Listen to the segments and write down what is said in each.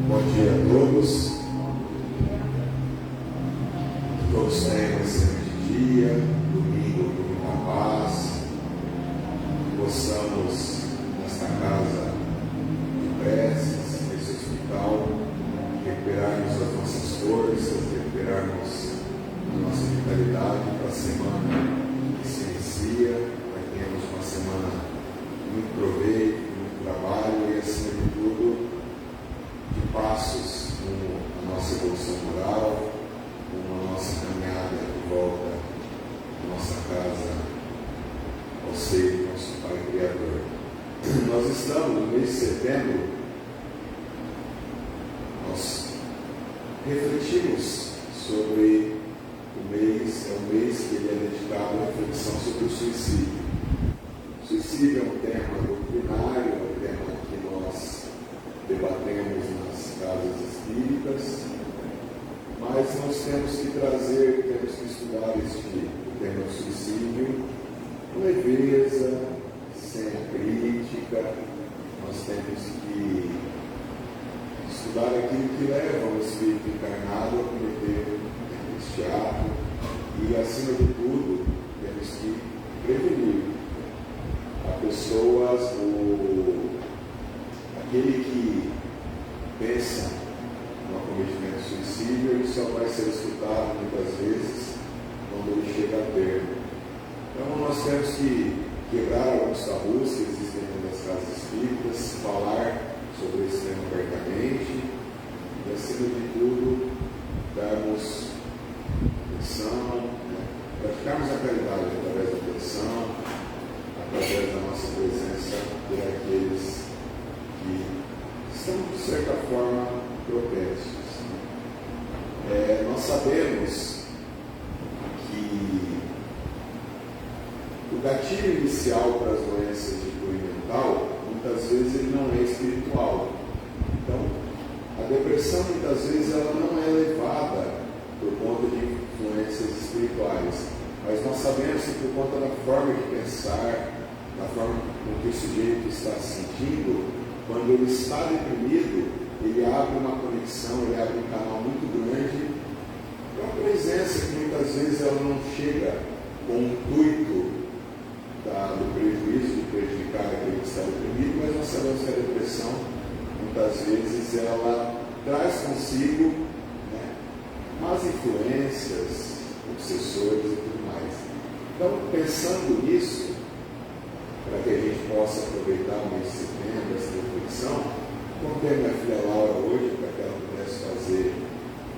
Bom dia a todos. Que todos tenham um excelente dia, domingo com muita paz. Que possamos, nesta casa de preces, nesse hospital, recuperarmos as nossas forças, recuperarmos a nossa vitalidade para a semana que se inicia, para que tenhamos uma semana de muito proveito, de muito trabalho e, acima de tudo, de passos rumo à nossa evolução moral, rumo à nossa caminhada de volta à nossa casa, ao seio do nosso Pai Criador. Nós estamos no mês de setembro, nós refletimos sobre o mês, é um mês que ele é dedicado à reflexão sobre o suicídio. O suicídio é um tema doutrinário, é um tema que nós debatemos nas casas espíritas, mas nós temos que trazer, temos que estudar o tema do suicídio com leveza, sem a crítica. Nós temos que estudar aquilo que leva o espírito encarnado a cometer este ato e, acima de tudo, temos que prevenir a pessoas, aquele que pensa no acometimento de suicídio, ele só vai ser escutado muitas vezes quando ele chega a termo. Então nós temos que quebrar alguns tabus que existem dentro das casas espíritas, falar sobre esse tema abertamente e, acima de tudo, darmos atenção, praticarmos a caridade através da atenção, através da nossa presença por aqueles que estão, de certa forma, propensos. Nós sabemos que o gatilho inicial para as doenças de cunho mental, muitas vezes, ele não é espiritual. Então, a depressão, muitas vezes, ela não é levada por conta de influências espirituais, mas nós sabemos que por conta da forma de pensar, da forma com que o sujeito está se sentindo, quando ele está deprimido, ele abre uma conexão, ele abre um canal muito grande para uma presença que muitas vezes ela não chega com o intuito do prejuízo, de prejudicar aquele que está deprimido, mas nós sabemos que a depressão, muitas vezes, ela traz consigo más influências, obsessores e tudo mais. Então, pensando nisso, para que a gente possa aproveitar o mês de setembro, essa reflexão, contei minha filha Laura hoje, para que ela pudesse fazer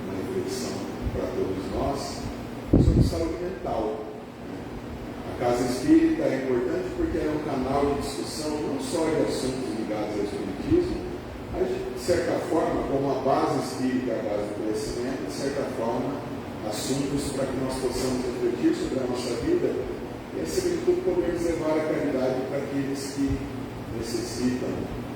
uma reflexão para todos nós sobre saúde mental. A Casa Espírita é importante porque é um canal de discussão não só de assuntos ligados ao espiritismo, mas, de certa forma, como a base espírita, a base do conhecimento, de certa forma, assuntos para que nós possamos refletir sobre a nossa vida e, acima de tudo, podermos levar a caridade para aqueles que necessitam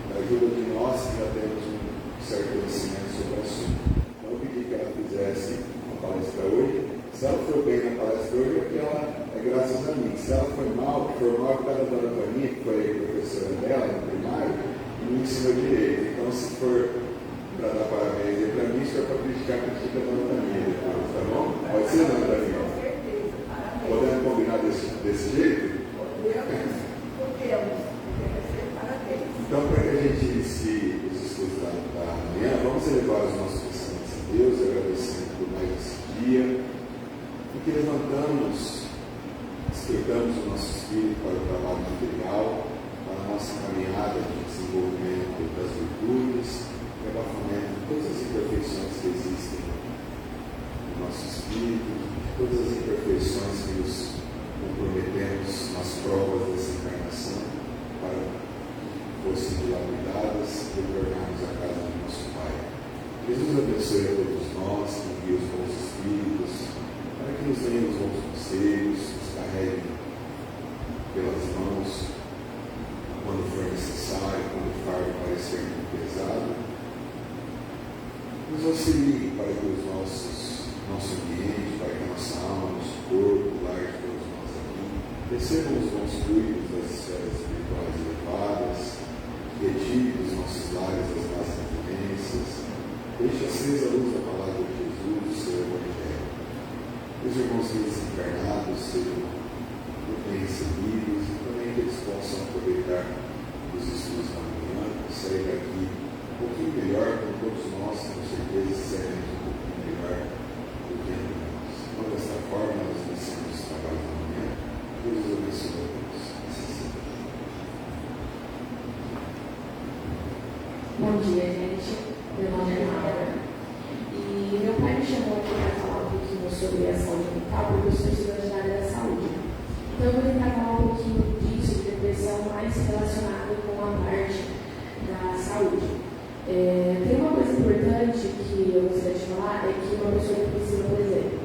da ajuda de nós, que já temos um certo conhecimento sobre o assunto. Então, eu pedi que ela fizesse uma palestra hoje. Se ela for bem na palestra hoje, é porque ela é graças a mim. Se ela for mal é por causa da dona Vaninha, que foi a professora dela no primário, e me ensinou direito. Então, se for para dar parabéns aí para mim, se for para criticar, critica a dona Vaninha depois, tá bom? Pode ser, dona Vaninha? Podemos combinar desse jeito? Então, para que a gente inicie os estudos da manhã, vamos elevar os nossos pensamentos a Deus, agradecendo por mais esse dia, porque levantamos, despertamos o nosso espírito para o trabalho material, para a nossa caminhada de desenvolvimento das virtudes, e abafamento de todas as imperfeições que existem no nosso espírito, de todas as imperfeições que nos comprometemos nas provas dessa encarnação, para que fossem dilapidadas e retornarmos à casa do nosso Pai. Jesus abençoe a todos nós, que envie os bons espíritos, para que nos deem os bons conselhos, nos carreguem pelas mãos, quando for necessário, quando o fardo parecer muito pesado, nos auxilie para que nosso ambiente, para que a nossa alma, nosso corpo, o lar de todos nós aqui, recebam os bons fluidos das esferas espirituais elevadas, retire dos nossos lares as más influências, Deixe acesa a luz da palavra de Jesus, do seu Evangelho. Que os irmãos desencarnados sejam bem recebidos e também que eles possam aproveitar os estudos da manhã, sair daqui um pouquinho melhor, como todos nós, com certeza, sairemos um pouquinho melhor do que andamos. Então, desta forma, nós iniciamos os trabalhos da manhã. Deus os abençoe a todos. Bom dia, gente. Meu nome é Laura. E meu pai me chamou aqui para falar um pouquinho sobre a saúde mental, porque eu sou estudante da área da saúde. Então, eu vou tentar falar um pouquinho disso, de depressão, mais relacionada com a parte da saúde. Tem uma coisa importante que eu gostaria de falar, é que uma pessoa depressiva, por exemplo,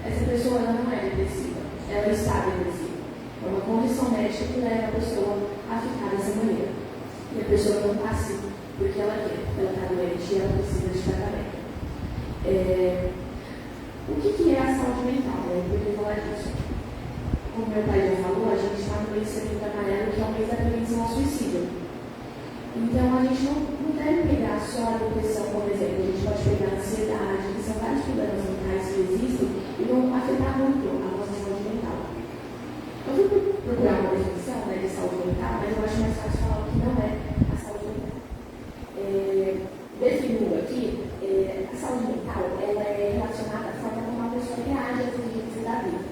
essa pessoa ela não é depressiva, ela está depressiva. É uma condição médica que leva a pessoa a ficar dessa maneira. E a pessoa não está assim, porque ela quer, ela está doente e ela precisa de tratamento. O que é a saúde mental? Eu vou falar disso. Como meu pai já falou, a gente está no mês de Setembro Amarelo, que é o mês da prevenção ao suicídio. Então, a gente não deve pegar só a depressão como exemplo, a gente pode pegar a ansiedade, que são vários problemas mentais que existem e vão afetar muito a nossa saúde mental. Eu fui procurar uma definição de saúde mental, mas eu acho mais fácil falar o que não é a saúde mental. Definindo aqui, a saúde mental ela é relacionada à forma como uma pessoa reage às exigências da vida.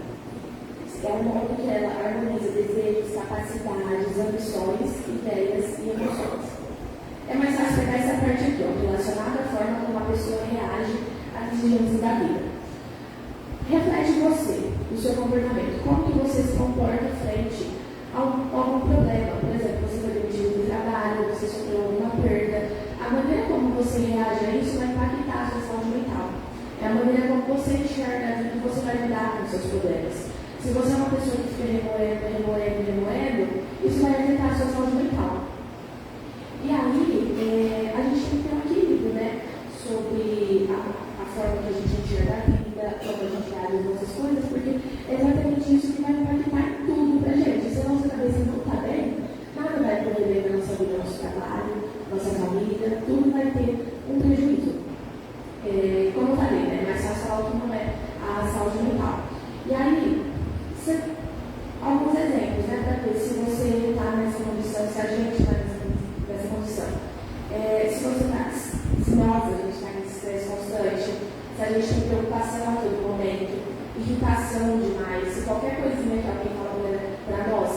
É um modo que ela harmoniza desejos, capacidades, ambições, ideias e emoções. É mais fácil pegar essa parte aqui, relacionada à forma como uma pessoa reage às exigências da vida. Reflete você, o seu comportamento, como que você se comporta frente a algum problema. Por exemplo, você foi demitido do trabalho, você sofreu alguma perda. A maneira como você reage a isso vai impactar a sua saúde mental. É a maneira como você enxerga a vida que você vai lidar com os seus problemas. Se você é uma pessoa que fica remoendo, isso vai afetar a sua saúde mental. E aí, a gente tem que ter um equilíbrio, sobre a forma que a gente enxerga a vida, como a gente age as nossas coisas, porque é exatamente isso que vai impactar em tudo pra gente. Se a nossa cabeça não está bem, nada vai correr bem na nossa vida, nosso trabalho, nossa família, tudo vai ter um prejuízo. Como eu falei, é mais fácil falar o que não é a saúde mental. E aí, alguns exemplos, para ver se você está nessa condição, se a gente está nessa condição. Se você está, se nós, a gente está em estresse constante, se a gente tem preocupação a todo momento, irritação demais, se qualquer coisinha que alguém fala para nós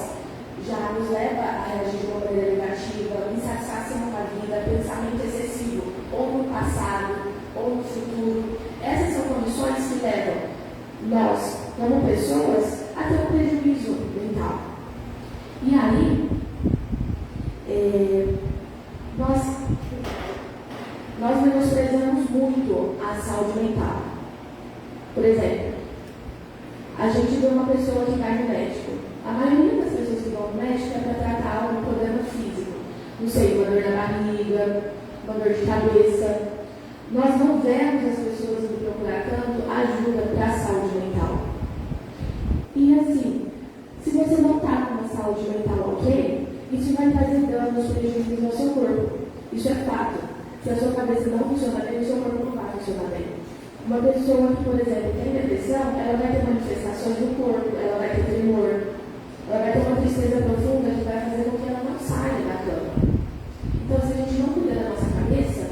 já nos leva a reagir de uma maneira negativa, insatisfação com a vida, pensamento excessivo, ou no passado, ou no futuro. Essas são condições que levam nós, como pessoas, a ter um prejuízo mental. E aí, nós menosprezamos muito a saúde mental. Por exemplo, a gente vê uma pessoa que vai no médico. A maioria das pessoas que vão no médico é para tratar algum problema físico. Não sei, uma dor na barriga, uma dor de cabeça. Nós não vemos as pessoas indo procurar tanto ajuda para a saúde mental. E assim, se você não está com uma saúde mental ok, isso vai trazer danos, prejuízos ao seu corpo. Isso é fato. Se a sua cabeça não funciona bem, o seu corpo não vai funcionar bem. Uma pessoa que, por exemplo, tem depressão, ela vai ter manifestações no corpo, ela vai ter tremor, ela vai ter uma tristeza profunda que vai fazer com que ela não saia da cama. Então, se a gente não cuidar da nossa cabeça,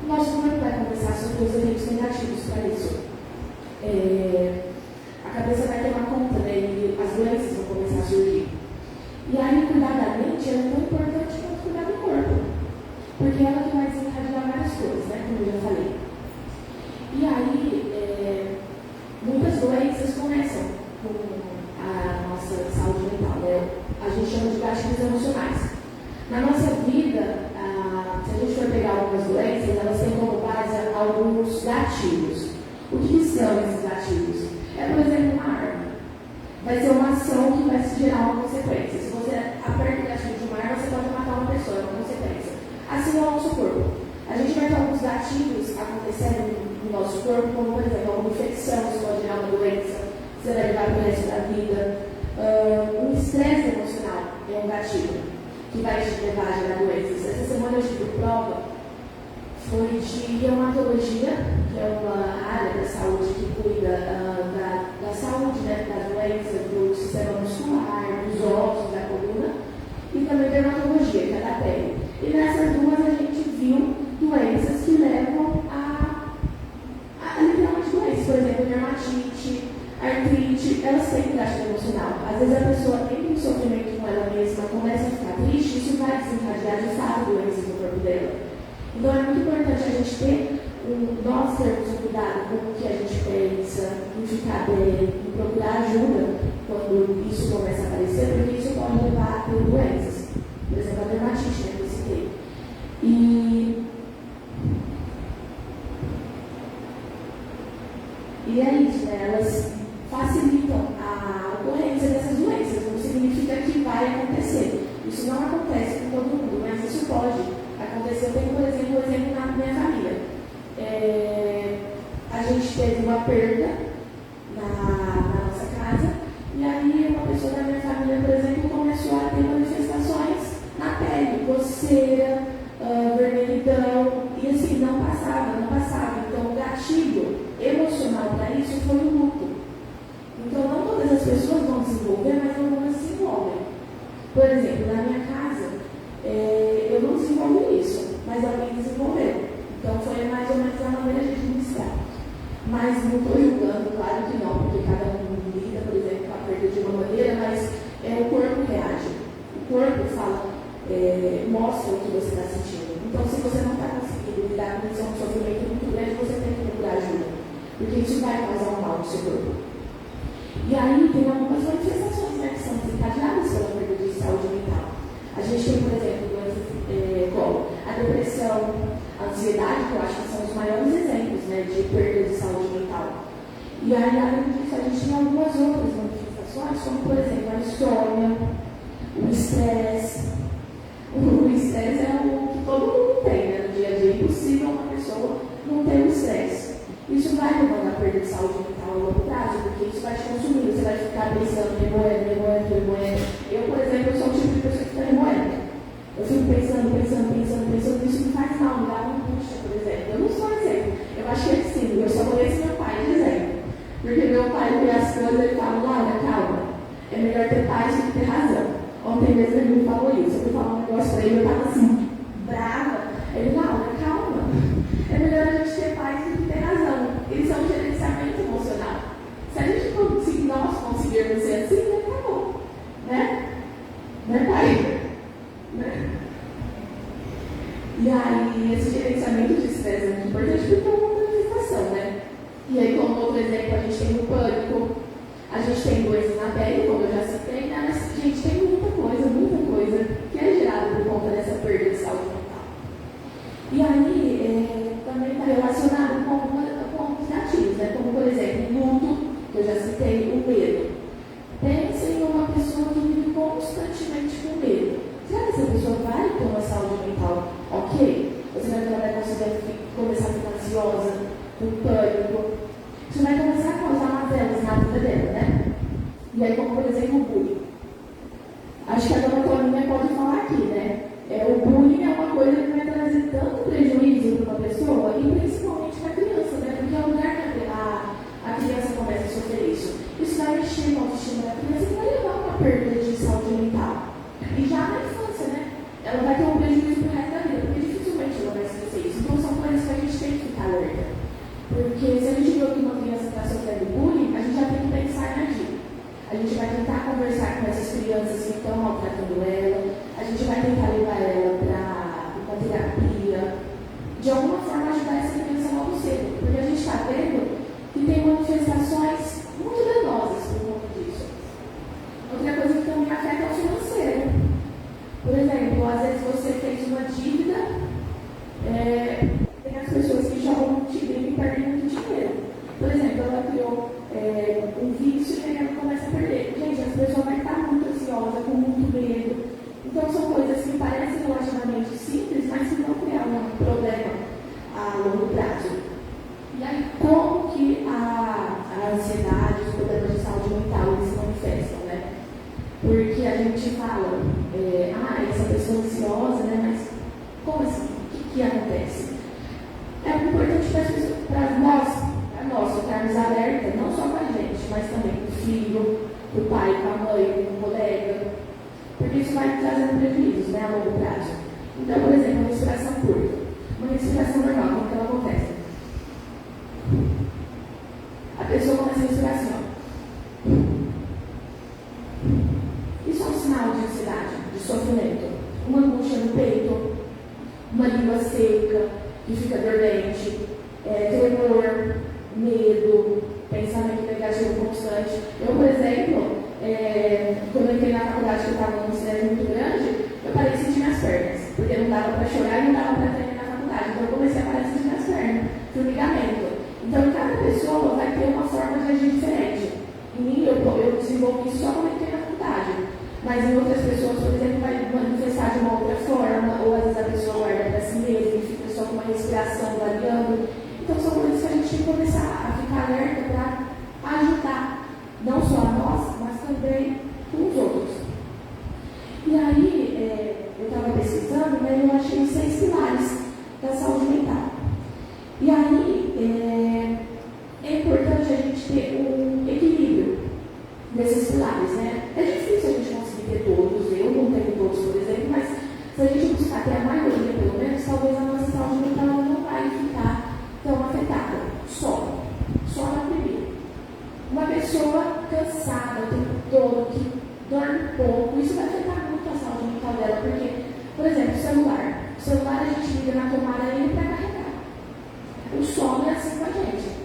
o nosso corpo vai começar a sofrer os efeitos negativos para isso. A cabeça vai tomar conta, e as doenças vão começar a surgir. E aí, cuidar da mente é tão importante quanto cuidar do corpo, porque ela que vai desencadear várias coisas, como eu já falei. E aí, muitas doenças começam com a nossa saúde mental, A gente chama de gatilhos emocionais. Na nossa vida, se a gente for pegar algumas doenças, elas têm como base alguns gatilhos. O que são esses gatilhos? Por exemplo, uma arma. Vai ser uma ação que vai gerar uma consequência. Se você aperta o gatilho de uma arma, você pode matar uma pessoa, é uma consequência. Assim é o nosso corpo. A gente vai ter alguns gatilhos acontecendo no nosso corpo, como, por exemplo, uma infecção, isso pode gerar uma doença, você vai levar para o resto da vida. Um estresse emocional é um gatilho que vai te levar a gerar doenças. Essa semana eu tive prova foi de reumatologia, que é uma área da saúde que cuida da saúde, né, das doenças do sistema muscular, dos ossos, da coluna, e também dermatologia, que é da pele. E nessas duas a gente viu doenças que levam a literalmente doenças, por exemplo, dermatite, artrite, elas têm gasto emocional. Às vezes a pessoa tem um sofrimento com ela mesma, começa a ficar triste, isso vai desencadear de fato doenças no corpo dela. Então é muito importante a gente ter nós termos um cuidado com o que a gente pensa, em ficar bem, em procurar ajuda quando isso começa a aparecer, porque isso pode levar a ter doenças. Por exemplo, a dermatite, né, que eu citei. E é isso, né? Elas facilitam a ocorrência dessas doenças, não significa que vai acontecer. Isso não acontece com todo mundo, mas isso pode acontecer. Eu tenho, por exemplo, na minha família. A gente teve uma perda na nossa casa, e aí uma pessoa da minha família, por exemplo, começou a ter manifestações na pele, coceira, vermelhidão, e assim, não passava. Então o gatilho emocional para isso foi o luto. Então não todas as pessoas vão desenvolver, mas algumas desenvolvem. Por exemplo, na minha casa, eu não desenvolvi isso, mas alguém desenvolveu. Então foi mais ou menos a maneira de administrar. Mas não estou julgando, claro que não, porque cada um lida, por exemplo, com a perda de uma maneira, mas o corpo reage. O corpo fala, mostra o que você está sentindo. Então, se você não está conseguindo lidar com isso, é um sofrimento muito grande, você tem que procurar ajuda. Porque isso vai causar um mal no seu corpo. E aí tem algumas manifestações, né, que são desencadeadas pela perda de saúde mental. A gente tem, por exemplo, doenças como a depressão, a ansiedade, que eu acho que são os maiores exemplos, né, de perda de saúde mental. E aí, além disso, a gente tem algumas outras manifestações, como, por exemplo, a insônia, o estresse. O estresse é o que todo mundo tem, né, no dia a dia. É impossível uma pessoa não ter o estresse. Isso vai levando a perda de saúde mental a longo prazo, porque isso vai te consumindo. Você vai ficar pensando, remoendo. Eu, por exemplo, sou o tipo de pessoa que fica remoendo. Eu fico pensando, isso me faz mal, me dá uma angústia, por exemplo. Eu não sou exemplo. Eu acho que é sim, eu só conheço meu pai de exemplo. Porque meu pai vê as coisas e fala, olha, calma, é melhor ter paz do que ter razão. Ontem mesmo ele me falou isso. Eu fui falar um negócio pra ele, eu estava assim, brava. Ele, não, calma. É melhor a gente ter paz do que ter razão. Isso é um gerenciamento emocional. Se a gente conseguirmos ser assim, acabou. Né? Né, pai? Né? E aí, esse gerenciamento de estresse é muito importante porque é uma manifestação, né? E aí, como outro exemplo, a gente tem o pânico, a gente tem doenças na pele, como eu já citei, né? Mas a gente tem muita coisa que é gerada por conta dessa perda de saúde mental. E aí, também está relacionado com os gatilhos, né? Como, por exemplo, o luto, que eu já citei, o medo. Pense em uma pessoa que vive constantemente com medo. Será que essa pessoa vai ter uma saúde mental ok? Ou será que ela vai começar a ficar ansiosa, com pânico? Isso vai começar a causar mazelas na vida dela, né? E aí, como, por exemplo, o bullying. Acho que a dona Toninha pode falar aqui, né? O bullying é uma coisa que vai trazer tanto prejuízo para uma pessoa, e principalmente para a criança, né? Porque é o lugar que a criança começa a sofrer isso. Isso vai mexer com a autoestima da criança e vai levar a uma perda de saúde mental. E já na infância, né? Ela vai ter um prejuízo pro resto da vida, porque dificilmente ela vai esquecer isso. Então são coisas que a gente tem que ficar alerta. Porque se a gente vê que uma criança está sofrendo bullying, a gente já tem que pensar em agir. A gente vai tentar conversar com essas crianças que estão maltratando ela, a gente vai tentar levar ela para uma terapia, de alguma forma ajudar essa criança logo cedo. Porque a gente está vendo que tem manifestações muito danosas por conta disso. Outra coisa que também afeta é o financeiro. Por exemplo, às vezes você fez uma dívida, tem as pessoas que jogam tigre e perdem muito dinheiro. Por exemplo, ela criou um vício e ela começa a perder. Gente, as pessoas vão estar muito ansiosas, com muito medo. Então, são coisas que parecem relativamente simples, mas que vão criar um problema a longo prazo. E aí, como que a ansiedade, os problemas de saúde mental, eles se manifestam, né? Porque a gente fala, essa pessoa ansiosa, né? Mas como assim? O que acontece? com o pai, com a mãe, com o colega, porque isso vai trazendo prejuízos, né, a longo prazo. Então, por exemplo, uma respiração curta, uma respiração normal, como que ela acontece? A pessoa começa a respirar assim, ó. Isso é um sinal de ansiedade, de sofrimento. Uma angústia no peito, uma língua seca, que fica dormente, tremor, medo, pensamento negativo constante. Eu, por exemplo, quando eu entrei na faculdade, que eu estava num estresse muito grande, eu parei de sentir minhas pernas, porque não dava para chorar e não dava para terminar a faculdade. Então eu comecei a parar de sentir minhas pernas, formigamento. Então cada pessoa vai ter uma forma de agir diferente. Em mim, eu desenvolvi isso só quando eu entrei na faculdade. Mas em outras pessoas, por exemplo, vai manifestar de uma outra forma, ou às vezes a pessoa guarda para si mesma e fica só com uma respiração variando. Então são coisas que a gente tem que começar a ficar alerta para ajudar, não só a nós, mas também com os outros. E aí, eu estava pesquisando, né, e eu achei 6 pilares da saúde mental. E aí, é importante a gente ter um equilíbrio desses pilares, né? É difícil a gente conseguir ter todos, eu não tenho todos, por exemplo, mas se a gente buscar ter a maioria, pelo menos, talvez a nossa saúde mental não vai ficar tão afetada. Só na primeira. Uma pessoa cansada o tempo todo, que dorme pouco, isso vai afetar muito a saúde mental dela, porque, por exemplo, o celular a gente liga na tomada ele para carregar. O sono é assim com a gente.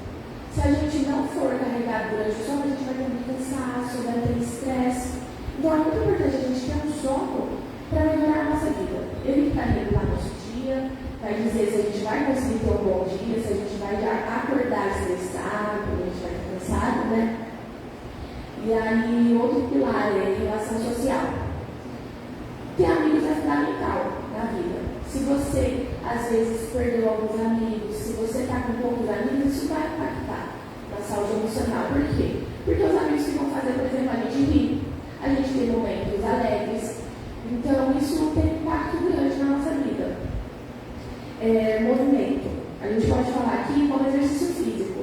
Se a gente não for carregado durante o sono, a gente vai ter muito cansaço, vai ter estresse. Então é muito importante a gente ter um sono para melhorar a nossa vida. Ele vai regular nosso dia, vai dizer se a gente vai conseguir ter um bom dia, se a gente vai já acordar estressado, porque a gente vai estar cansado, né? E aí, outro pilar é a relação social. Ter amigos é fundamental na vida. Se você, às vezes, perdeu alguns amigos, se você está com poucos amigos, isso vai impactar na saúde emocional. Por quê? Porque os amigos que vão fazer, por exemplo, a gente rir, a gente tem momentos alegres. Então, isso tem um impacto grande na nossa vida. Movimento. A gente pode falar aqui como exercício físico.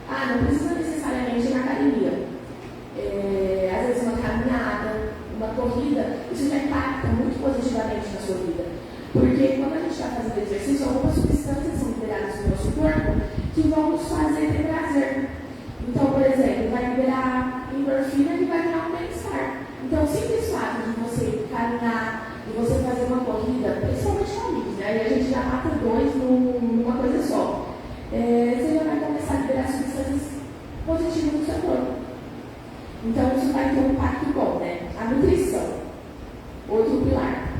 Não precisa necessariamente ir na academia. Às vezes uma caminhada, uma corrida, isso já impacta muito positivamente na sua vida. Porque quando a gente está fazendo exercício, algumas substâncias são liberadas no nosso corpo que vão nos fazer ter prazer. Então, por exemplo, vai liberar endorfina que vai gerar um bem-estar. Então, o simples fato de você caminhar, de você fazer uma corrida, principalmente amigos, né? E a gente já mata 2 numa coisa só. Você já vai começar a liberar substâncias positivas no seu corpo. Então, isso vai ter um impacto bom, né? A nutrição, outro pilar.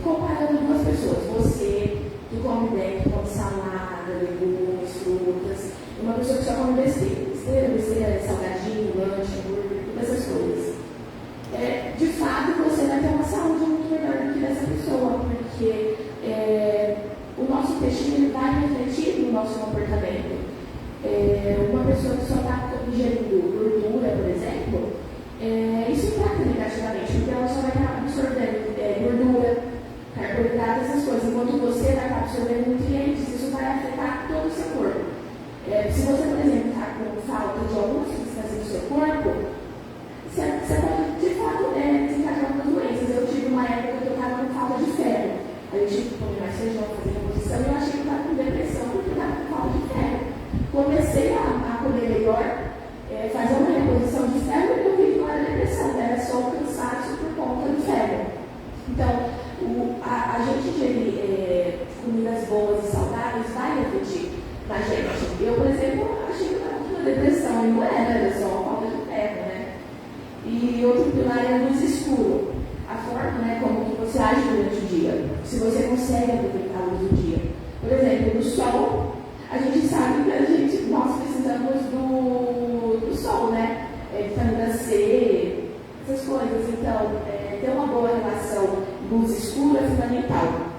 Comparando 2 pessoas, você que come bem, que come salada, legumes, frutas, e uma pessoa que só come besteira, salgadinho, lanche, hambúrguer, todas essas coisas. De fato, você vai ter uma saúde muito melhor do que dessa pessoa, porque o nosso intestino vai refletir no nosso comportamento. Uma pessoa que só está ingerindo gordura, por exemplo, isso impacta negativamente, porque ela só vai estar absorvendo gordura, carboidrato, essas coisas, enquanto você vai estar absorvendo nutrientes, isso vai afetar todo o seu corpo. Se você, por exemplo, está com falta de alguma substância no seu corpo, você pode, de fato, desencadear algumas doenças. Eu tive uma época que eu estava com falta de ferro. Aí eu tive que comer mais feijão, fazer reposição, e eu achei que eu estava com depressão porque eu estava com falta de ferro. Comecei a comer melhor, fazer uma reposição de ferro, e eu vi que não era depressão, era só o cansaço por conta do ferro. Então, a gente ingerir comidas boas e saudáveis vai refletir na gente. Eu, por exemplo, achei que eu estava com uma depressão, e não era só uma falta de ferro, né? E outro pilar é a luz escura. A forma, né, como que você age durante o dia. Se você consegue aproveitar a luz do dia. Por exemplo, no sol, a gente sabe que nós precisamos do sol, né? Vitamina C, essas coisas. Então, ter uma boa relação luz escura é fundamental.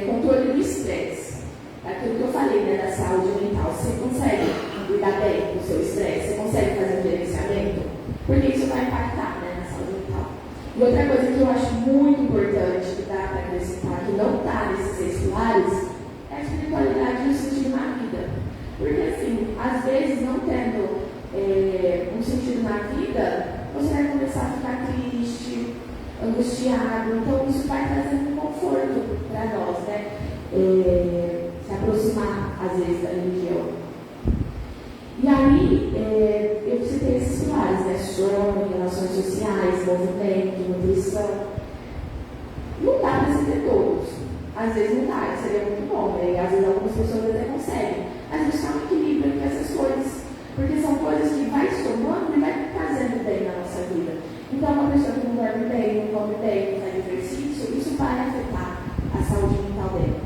Controle do estresse. Aquilo que eu falei, né, da saúde mental. Você consegue lidar bem com o seu estresse? Você consegue fazer um gerenciamento? Porque isso vai impactar, né, na saúde mental. E outra coisa que eu acho muito importante que dá para acrescentar, que não está nesses 6 pilares, é a espiritualidade e o sentido na vida. Porque, assim, às vezes, não tendo um sentido na vida, você vai começar a ficar triste, angustiado. Então, isso vai trazendo um conforto para nós, né? Se aproximar, às vezes, da religião. E aí, eu citei esses pilares, né? Sono, relações sociais, movimento, nutrição. Não dá para você ter todos. Às vezes não dá, seria muito bom, né? Às vezes algumas pessoas até conseguem. Mas buscar um equilíbrio entre essas coisas. Porque são coisas que vai somando e vai trazendo bem na nossa vida. Então, uma pessoa que não dorme bem, não come bem, não faz exercício, isso vai afetar a saúde mental dela.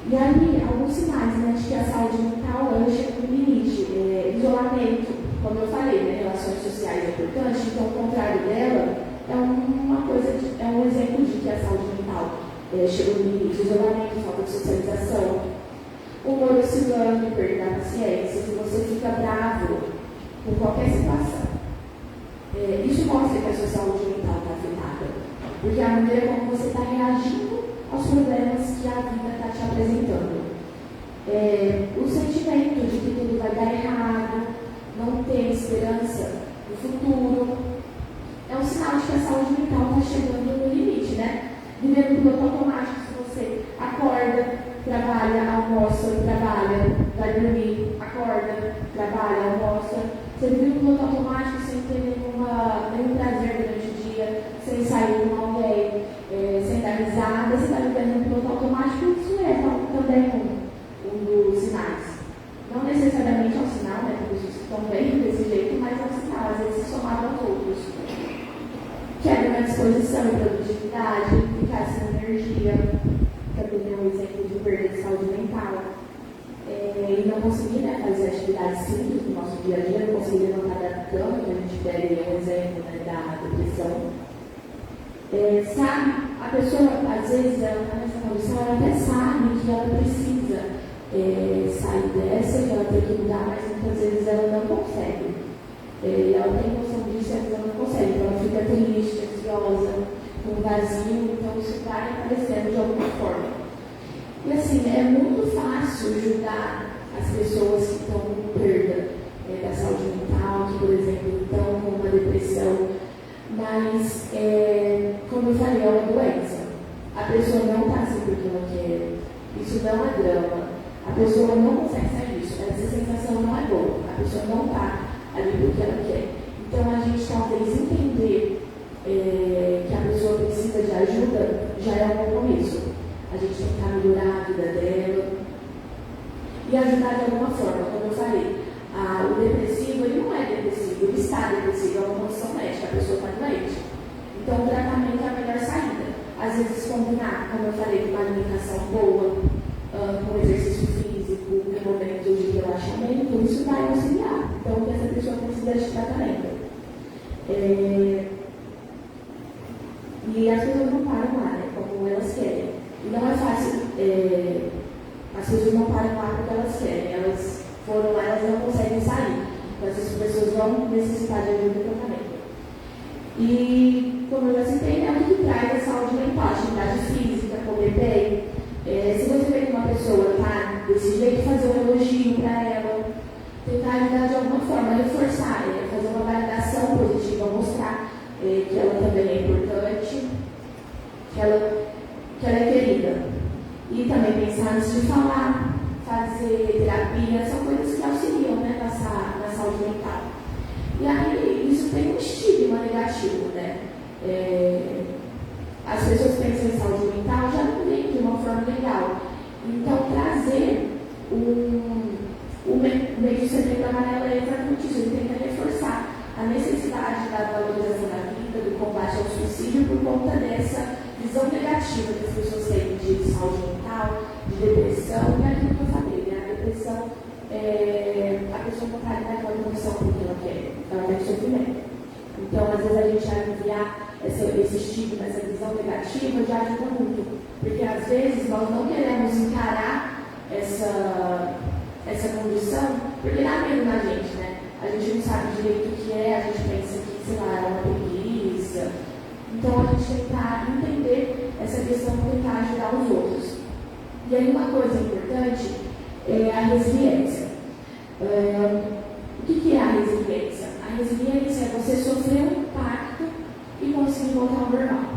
E aí, alguns sinais, né, de que a saúde mental ela chega no limite. Isolamento, como eu falei, né, relações sociais é importante, então o contrário dela é um exemplo de que a saúde mental chega no limite. Isolamento, falta de socialização, humor oscilante, perda da paciência, se você fica bravo com qualquer situação. Isso mostra que a sua saúde mental está afetada, porque a maneira como você está reagindo aos problemas que a vida está te apresentando. O sentimento de que tudo vai dar errado, não ter esperança no futuro, é um sinal de que a saúde mental está chegando no limite, né? Vivendo piloto automático, se você acorda, trabalha, almoça, trabalha, vai dormir, acorda, trabalha, almoça. Você vive no piloto automático sem ter nenhum prazer durante o dia, sem sair com alguém, sem dar risada, você está vivendo no piloto automático, isso é também um dos sinais. Não necessariamente é um sinal, né, porque vocês estão bem desse jeito, mas é um sinal, às vezes somado aos outros. Quebra na disposição e produtividade, ficar sem energia, também é um exemplo de perda de saúde mental. E não conseguir, né, fazer atividades simples no nosso dia a dia, não conseguir levantar da cama, que a gente pega um exemplo, né, da depressão. Sabe, a pessoa, às vezes, ela está nessa condição, ela até sabe que ela precisa sair dessa, que ela tem que mudar, mas muitas vezes ela não consegue. Ela tem noção disso, mas ela não consegue. Então ela fica triste, ansiosa, com vazio, então isso vai aparecendo de alguma forma. E assim, é muito fácil julgar as pessoas que estão com perda da saúde mental, que, por exemplo, estão com uma depressão, mas, como eu falei, é uma doença. A pessoa não está assim porque ela quer. Isso não é drama. A pessoa não consegue sair disso. Essa sensação não é boa. A pessoa não está ali porque ela quer. Então, a gente talvez entender que a pessoa precisa de ajuda já é um bom começo. A gente tentar melhorar a vida dela e ajudar de alguma forma, como eu falei. O depressivo, ele não é depressivo, ele está depressivo, é uma condição médica, a pessoa está doente. Então, o tratamento é a melhor saída. Às vezes, combinar, como eu falei, com uma alimentação boa, com exercício físico, com momentos de relaxamento, isso vai auxiliar. Então, que essa pessoa precisa de tratamento. E as pessoas não param lá, né, como elas querem. E não é fácil, as pessoas não param lá porque elas querem, elas foram lá, elas não conseguem sair. Então essas pessoas vão necessitar de ajuda e tratamento. E, como eu já citei, é o que traz a saúde mental, atividade física, comer bem. Se você vê que uma pessoa está desse jeito, fazer um elogio para ela, tentar ajudar de alguma forma, reforçar, fazer uma validação positiva, mostrar que ela também é importante, que ela é querida. E também pensar antes de falar, fazer terapia, são coisas que auxiliam, né, na saúde mental. E aí, isso tem um estigma negativo, né? As pessoas pensam em saúde mental já não vem de uma forma legal. Então, trazer o meio de setembro amarelo é exatamente isso, ele tenta reforçar a necessidade da valorização da vida, do combate ao suicídio, por conta dessa visão negativa que as pessoas têm de saúde mental, de depressão, e aquilo que eu falei, né? A depressão, a pessoa não está naquela condição porque ela quer, ela tem sofrimento. Então, às vezes, a gente aliviar esse estigma, essa visão negativa, já ajuda muito. Porque, às vezes, nós não queremos encarar essa condição, porque dá medo na gente, né? A gente não sabe direito o que é, a gente pensa que, sei lá, é uma preguiça. Então, a gente tentar entender essa questão, tentar ajudar os outros. E aí, uma coisa importante é a resiliência. O que é a resiliência? A resiliência é você sofrer um impacto e conseguir voltar ao normal.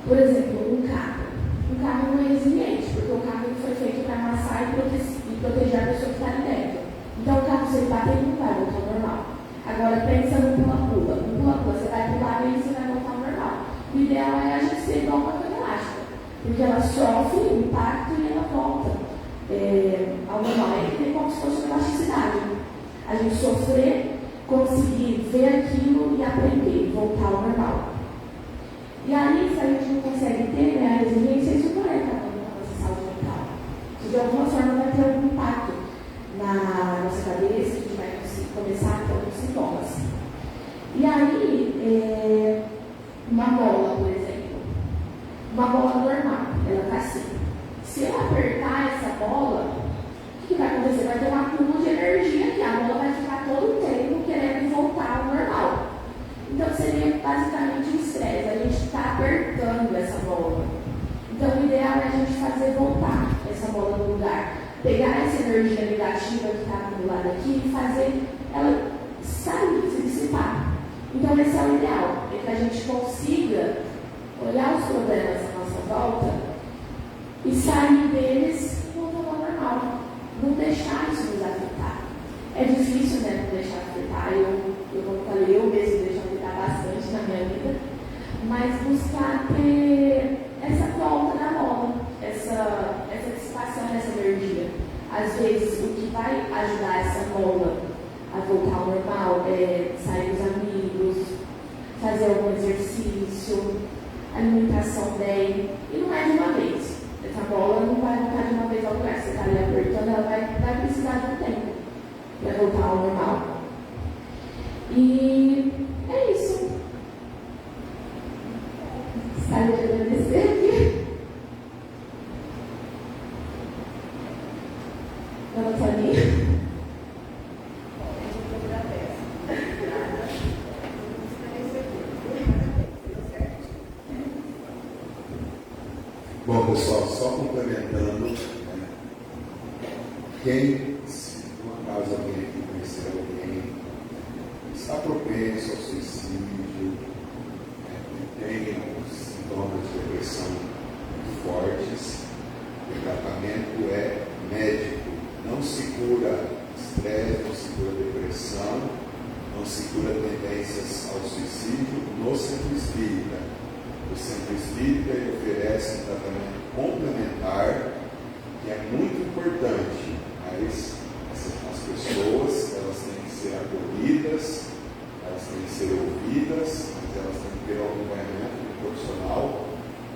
Por exemplo, um carro. Um carro não é resiliente, porque o carro foi feito para amassar e proteger a pessoa que está ali dentro. Então, o carro, se ele bater, não vai voltar ao normal. Agora, pensa no pula-pula. No pula-pula, você vai pular e você vai voltar ao normal. O ideal é a gente ser igual uma cama elástica, porque ela sofre o impacto e ela volta ao normal. É como se fosse uma elasticidade. A gente sofrer, conseguir ver aquilo e aprender, voltar ao normal. E aí, se a gente não consegue ter, a resiliência, isso não é acabando com a nossa saúde mental. Isso de alguma forma vai ter algum impacto na nossa cabeça, que a gente vai começar a ter alguns sintomas. E aí, uma bola, por exemplo. Uma bola normal, ela está assim. Se eu apertar essa bola, o que vai acontecer? Vai ter um acúmulo de energia que a bola vai ficar todo o tempo querendo voltar ao normal. Então seria basicamente um estresse, a gente está apertando essa bola. Então o ideal é a gente fazer voltar essa bola no lugar. Pegar essa energia negativa que está acumulada aqui e fazer ela sair, se dissipar. Então esse é o ideal, é que a gente consiga olhar os problemas à nossa volta e sair deles e voltar ao normal. Não deixar isso nos afetar. É difícil, né, não deixar afetar. Como falei, eu mesmo deixo afetar bastante na minha vida, mas buscar ter essa volta da bola, essa dissipação dessa energia. Às vezes, o que vai ajudar essa bola a voltar ao normal é sair com os amigos, fazer algum exercício, alimentação bem, e não é de uma vez. Essa bola não vai voltar de uma vez ao lugar. Você está ali apertando, ela vai precisar de um tempo para voltar ao normal. E é isso. Gostaria de agradecer aqui. Dona Soninha. Bom, pessoal, só complementando, né? Quem, se por acaso alguém aqui conhecer alguém, está propenso ao suicídio, tem sintomas de depressão muito fortes, o tratamento é médico. Não se cura estresse, não se cura depressão, não se cura tendências ao suicídio no centro espírita. O centro espírita ele oferece um tratamento complementar que é muito importante, mas as pessoas elas têm que ser acolhidas, elas têm que ser ouvidas, mas elas têm que ter um acompanhamento de um profissional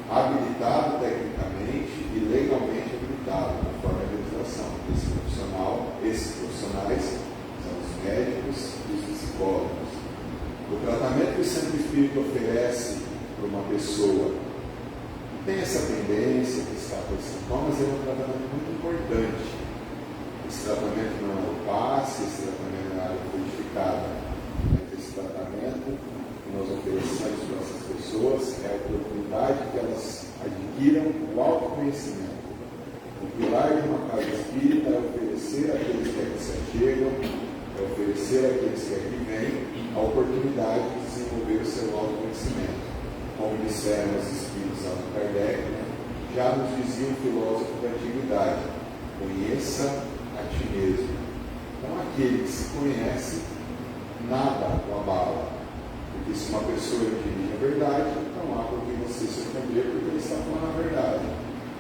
habilitado tecnicamente e legalmente habilitado, conforme a legislação. Esses profissionais são os médicos e os psicólogos. O tratamento que o centro espírita oferece para uma pessoa que tem essa tendência, que está com esses sintomas, é um tratamento muito importante. Esse tratamento não é o passe, esse tratamento é a área codificada. Esse tratamento que nós oferecemos para essas pessoas é a oportunidade que elas adquiram o autoconhecimento. O pilar de uma casa espírita é oferecer àqueles que aqui se achegam, é oferecer àqueles que aqui vêm a oportunidade de desenvolver o seu autoconhecimento. Como disseram os espíritos Allan Kardec, já nos dizia um filósofo da antiguidade: conheça a ti mesmo. Então, aquele que se conhece, nada o abala. Porque se uma pessoa dirige a verdade, não há por que você se ofender, porque ele está falando a verdade.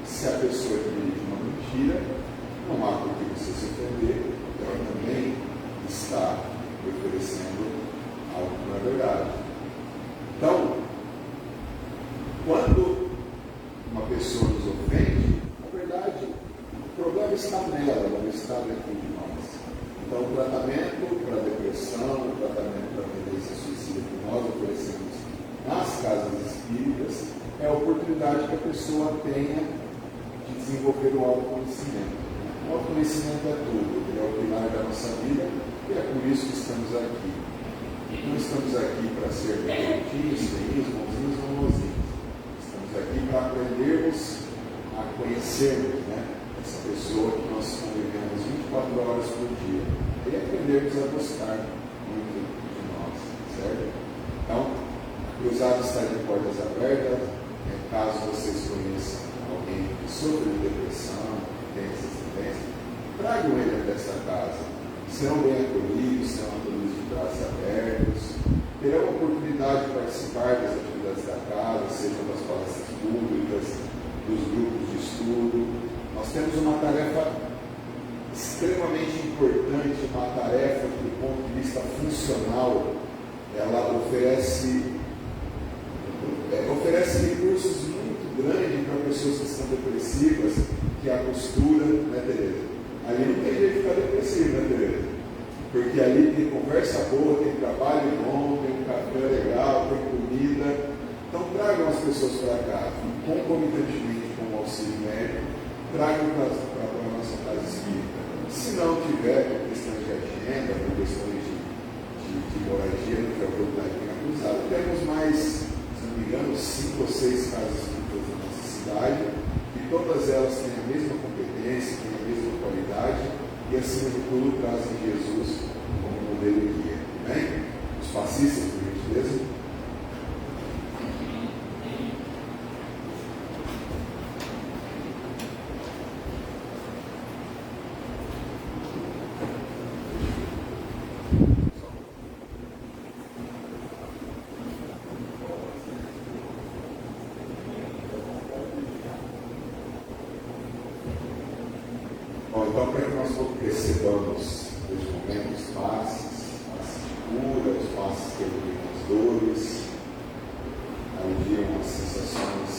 Se a pessoa dirige uma mentira, não há por que você se ofender, porque ela também está oferecendo algo que não é verdade. Então, quando uma pessoa nos ofende, na verdade, o problema está nela, não está dentro de nós. Então, o tratamento para a depressão, o tratamento para a tendência suicida que nós oferecemos nas casas espíritas, é a oportunidade que a pessoa tenha de desenvolver o autoconhecimento. O autoconhecimento é tudo, ele é o pilar da nossa vida e é por isso que estamos aqui. Não estamos aqui para ser bonitinhos, feliz, bonzinhos ou mozinhos. Estamos aqui para aprendermos a conhecermos, né? essa pessoa que nós convivemos 24 horas por dia, e aprendermos a gostar muito de nós, certo? Então, a cruzada está de portas abertas. Caso vocês conheçam alguém que sofre de depressão, que tem essas tendências, tragam ele até esta casa. Serão bem acolhidos, serão acolhidos de braços abertos, terão a oportunidade de participar das atividades da casa, sejam das palestras públicas, dos grupos de estudo. Nós temos uma tarefa extremamente importante, uma tarefa que, do ponto de vista funcional, ela oferece recursos muito grandes para pessoas que estão depressivas, que é a costura, né, Tereza? Ali não tem jeito de ficar depressivo, né, Tereza? Porque ali tem conversa boa, tem trabalho bom, tem um café legal, tem comida. Então tragam as pessoas para cá, concomitantemente com o auxílio médico, tragam para a nossa casa espírita. Se não tiver, por questões de agenda, por questões de moradia, não tiver oportunidade de ficar cruzado, temos mais, digamos, 5 ou 6 casas espíritas na nossa cidade, e todas elas têm a mesma competência, têm a mesma qualidade, e acima de tudo trazem Jesus como modelo e guia. Bem? Os passistas, por gentileza. Então, para que nós recebamos os momentos passes de cura, os passes que aliviam as dores, aliviam as sensações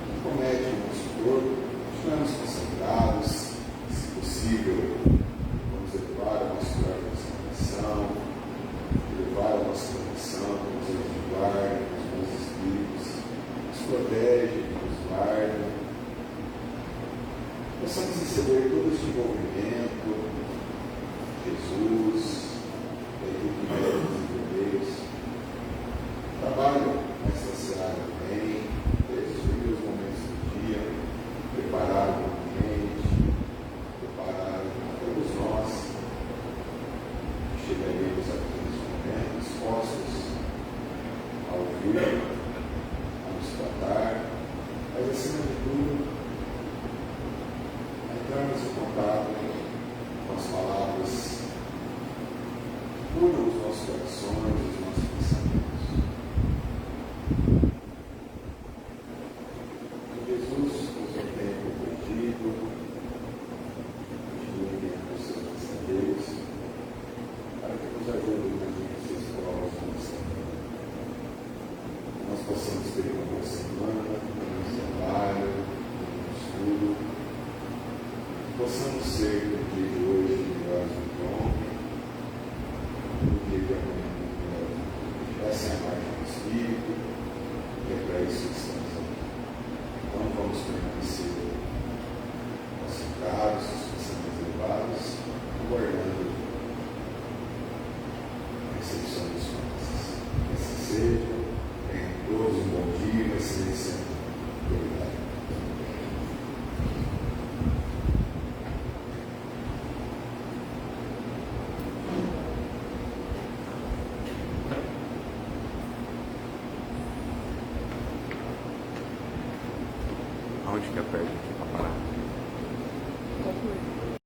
que cometem o nosso corpo, continuamos concentrados, se possível, vamos elevar a nossa concentração, elevar a nossa conexão, nos ajudar, os bons espíritos, nos protege, nos guarda. Possamos receber todo esse envolvimento, Jesus, a equipe médica dos enfermeiros, trabalham nessa seara também, desde os primeiros momentos do dia, prepararam o ambiente, prepararam todos nós, que chegaremos aqui nesse momento, dispostos a ouvir, a nos tratar, mas acima de tudo, entramos em contato com as palavras que curam os nossos corações, os nossos pensamentos. Que Jesus nos tenha compreendido, continue dentro dos seus pensamentos, para que nos ajude nas nossas provas de nossa vida. Nós possamos ter uma boa semana, no nosso trabalho, no nosso estudo. Possamos ser no dia de hoje melhores do que ontem, no dia de amanhã melhores do que hoje. Essa é a margem do Espírito, e é para isso que estamos aqui. Então vamos permanecer concentrados, os pensamentos elevados, aguardando a recepção dos passos. Que assim seja, tenham todos um bom dia, uma excelência de Onde que aperta aqui para parar?